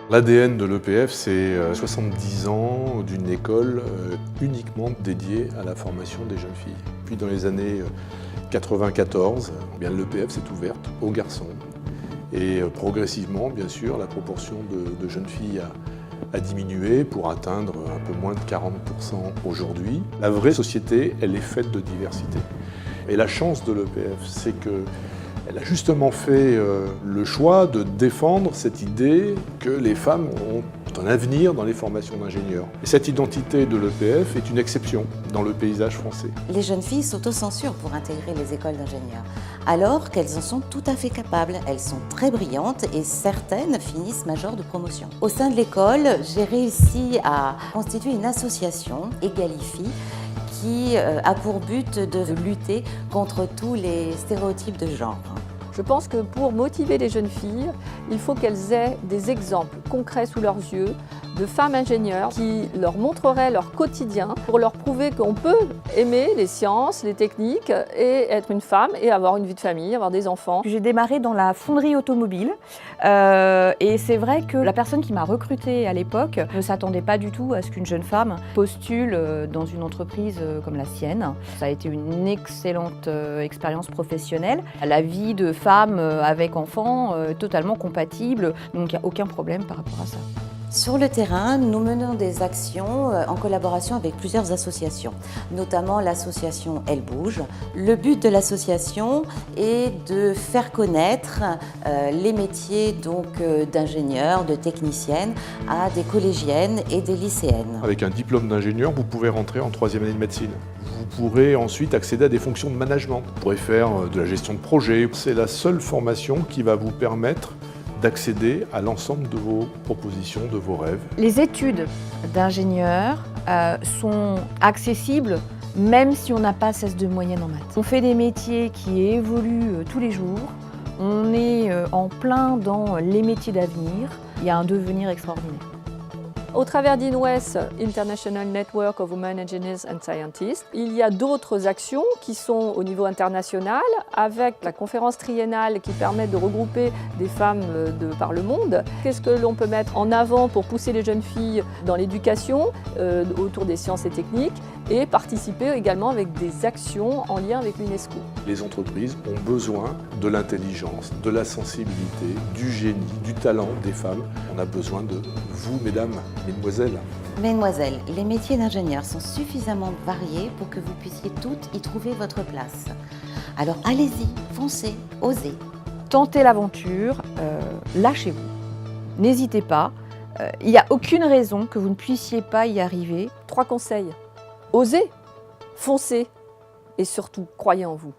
L'ADN de l'EPF, c'est 70 ans d'une école uniquement dédiée à la formation des jeunes filles. Puis dans les années 94, l'EPF s'est ouverte aux garçons. Et progressivement, bien sûr, la proportion de jeunes filles a diminué pour atteindre un peu moins de 40% aujourd'hui. La vraie société, elle est faite de diversité. Et la chance de l'EPF, c'est qu'elle a justement fait le choix de défendre cette idée que les femmes ont un avenir dans les formations d'ingénieurs. Et cette identité de l'EPF est une exception dans le paysage français. Les jeunes filles s'autocensurent pour intégrer les écoles d'ingénieurs, alors qu'elles en sont tout à fait capables. Elles sont très brillantes et certaines finissent majors de promotion. Au sein de l'école, j'ai réussi à constituer une association, Egalifie, qui a pour but de lutter contre tous les stéréotypes de genre. Je pense que pour motiver les jeunes filles, il faut qu'elles aient des exemples concrets sous leurs yeux de femmes ingénieures qui leur montreraient leur quotidien pour leur prouver qu'on peut aimer les sciences, les techniques et être une femme et avoir une vie de famille, avoir des enfants. J'ai démarré dans la fonderie automobile et c'est vrai que la personne qui m'a recrutée à l'époque ne s'attendait pas du tout à ce qu'une jeune femme postule dans une entreprise comme la sienne. Ça a été une excellente expérience professionnelle. La vie de femme avec enfant totalement compatible, donc il n'y a aucun problème par rapport à ça. Sur le terrain, nous menons des actions en collaboration avec plusieurs associations, notamment l'association Elle Bouge. Le but de l'association est de faire connaître les métiers d'ingénieurs, de techniciennes à des collégiennes et des lycéennes. Avec un diplôme d'ingénieur, vous pouvez rentrer en 3e année de médecine. Vous pourrez ensuite accéder à des fonctions de management. Vous pourrez faire de la gestion de projet. C'est la seule formation qui va vous permettre d'accéder à l'ensemble de vos propositions, de vos rêves. Les études d'ingénieur sont accessibles même si on n'a pas 16 de moyenne en maths. On fait des métiers qui évoluent tous les jours. On est en plein dans les métiers d'avenir. Il y a un devenir extraordinaire. Au travers d'INWES, International Network of Women Engineers and Scientists, il y a d'autres actions qui sont au niveau international, avec la conférence triennale qui permet de regrouper des femmes par le monde. Qu'est-ce que l'on peut mettre en avant pour pousser les jeunes filles dans l'éducation, autour des sciences et techniques, et participer également avec des actions en lien avec l'UNESCO. Les entreprises ont besoin de l'intelligence, de la sensibilité, du génie, du talent des femmes. On a besoin de vous, mesdames, mesdemoiselles. Mesdemoiselles, les métiers d'ingénieur sont suffisamment variés pour que vous puissiez toutes y trouver votre place. Alors allez-y, foncez, osez. Tentez l'aventure, lâchez-vous. N'hésitez pas, il n'y a aucune raison que vous ne puissiez pas y arriver. 3 conseils. Osez, foncez et surtout, croyez en vous.